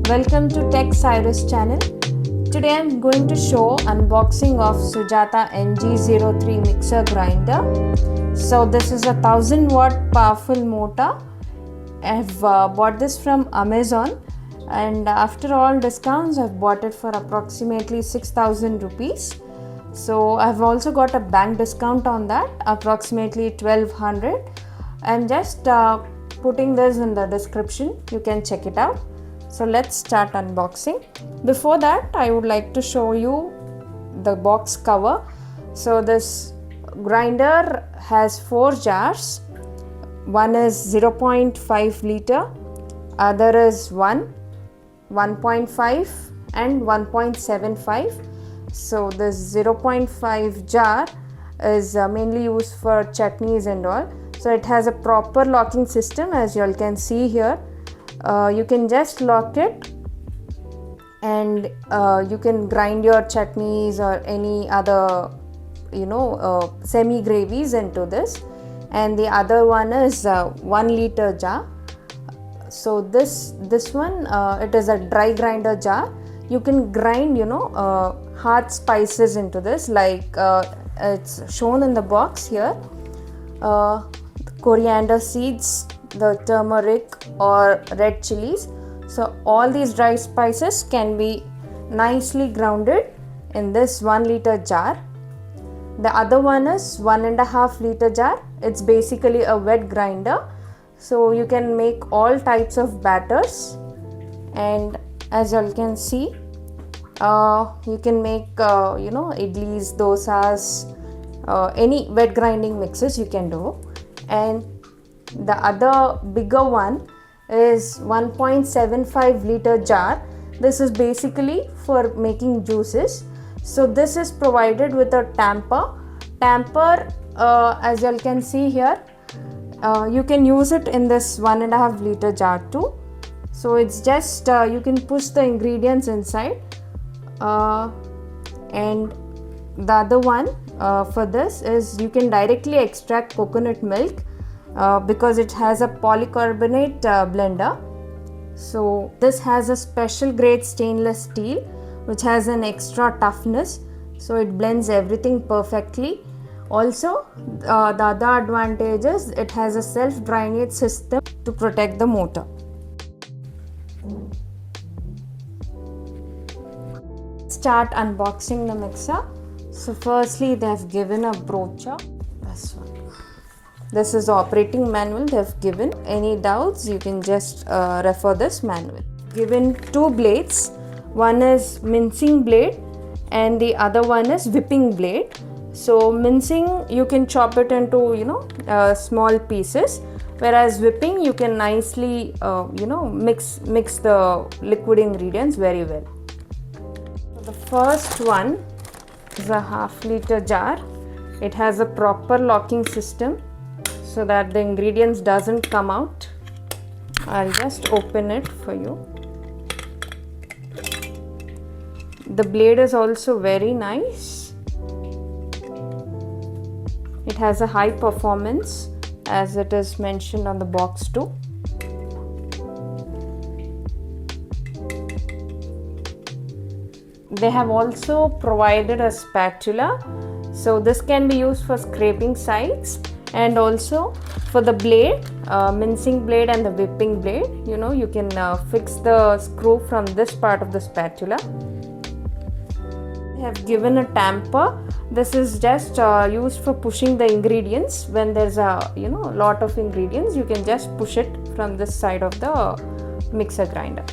Welcome to Tech Cyrus channel. Today I am going to show unboxing of Sujata MG03 Mixer Grinder. So this is a 1000 watt powerful motor. I have bought this from Amazon, and after all discounts I've bought it for approximately 6000 rupees. So I've also got a bank discount on that, approximately 1200. I'm just putting this in the description, you can check it out. So let's start unboxing. Before that, I would like to show you the box cover. So this grinder has 4 jars. One is 0.5 liter, other is 1.5 and 1.75. So this 0.5 jar is mainly used for chutneys and all. So it has a proper locking system, as you all can see here. You can just lock it and you can grind your chutneys or any other semi gravies into this. And the other one is 1 liter jar. So this one it is a dry grinder jar. You can grind hard spices into this, like it's shown in the box here. Coriander seeds, the turmeric or red chilies. So all these dry spices can be nicely grounded in this 1 liter jar. The other one is 1.5 liter jar. It's basically a wet grinder, so you can make all types of batters. And as you all can see, you can make idlis, dosas, any wet grinding mixes you can do. And the other bigger one is 1.75 liter jar. This is basically for making juices. So this is provided with a tamper. As you all can see here, you can use it in this 1.5 liter jar too. So it's just you can push the ingredients inside. And the other one for this is you can directly extract coconut milk because it has a polycarbonate blender. So this has a special grade stainless steel which has an extra toughness, so it blends everything perfectly. Also, the other advantage is it has a self drainage system to protect the motor. Start unboxing the mixer. So firstly they have given a brochure. This one. This is the operating manual they have given. Any doubts, you can just refer this manual. Given 2 blades. One is mincing blade and the other one is whipping blade. So mincing, you can chop it into small pieces, whereas whipping you can nicely mix the liquid ingredients very well. So the first one is a 1/2 liter jar. It has a proper locking system so that the ingredients doesn't come out. I'll just open it for you. The blade is also very nice. It has a high performance as it is mentioned on the box too. They have also provided a spatula. So this can be used for scraping sides, and also for the blade, mincing blade and the whipping blade, you can fix the screw from this part of the spatula. They have given a tamper. This is just used for pushing the ingredients. When there's a lot of ingredients, you can just push it from this side of the mixer grinder.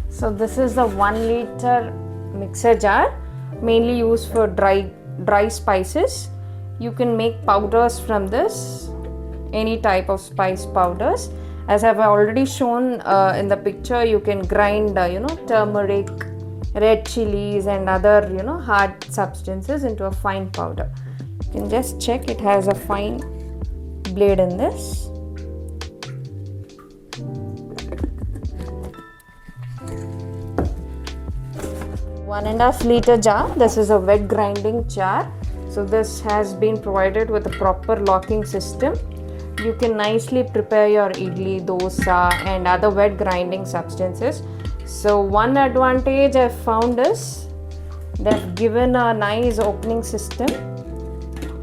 So this is the 1 liter mixer jar, mainly used for dry spices. You can make powders from this, any type of spice powders. As I've already shown in the picture, you can grind turmeric, red chilies and other hard substances into a fine powder. You can just check, it has a fine blade in this. One and a half liter jar. This is a wet grinding jar. So this has been provided with a proper locking system. you can nicely prepare your idli, dosa and other wet grinding substances. So one advantage I've found is they've given a nice opening system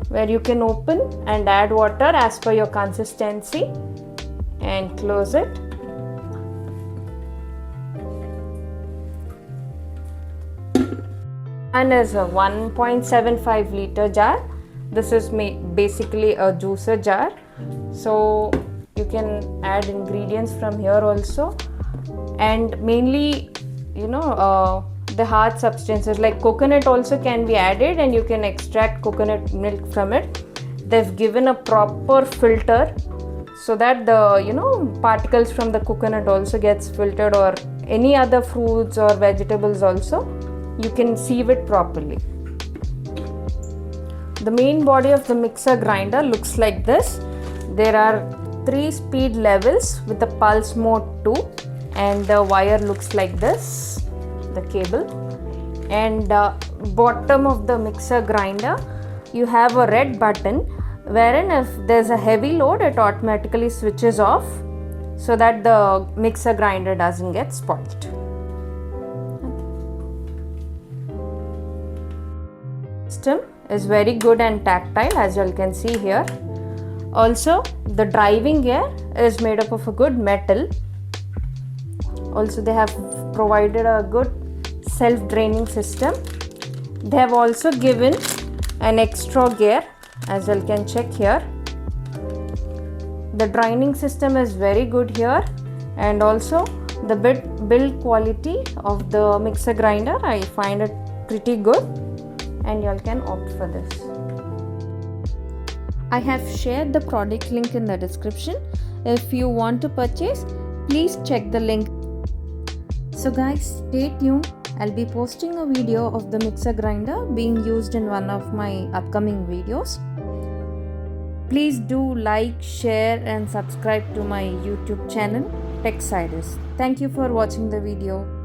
where you can open and add water as per your consistency and close it. And is a 1.75 liter jar. This is basically a juicer jar, so you can add ingredients from here also, and mainly the hard substances like coconut also can be added, and you can extract coconut milk from it. They've given a proper filter so that the particles from the coconut also gets filtered, or any other fruits or vegetables also you can sieve it properly. The main body of the mixer grinder looks like this. There are 3 speed levels with the pulse mode too, and the wire looks like this, the cable. And bottom of the mixer grinder you have a red button wherein if there's a heavy load it automatically switches off so that the mixer grinder doesn't get spoiled. System is very good and tactile, as you all can see here. Also the driving gear is made up of a good metal. Also they have provided a good self-draining system. They have also given an extra gear, as you all can check here. The draining system is very good here, and also the build quality of the mixer grinder I find it pretty good, and you all can opt for this. I have shared the product link in the description. If you want to purchase, please check the link. So guys, stay tuned. I'll be posting a video of the mixer grinder being used in one of my upcoming videos. Please do like, share and subscribe to my YouTube channel, TechSiders. Thank you for watching the video.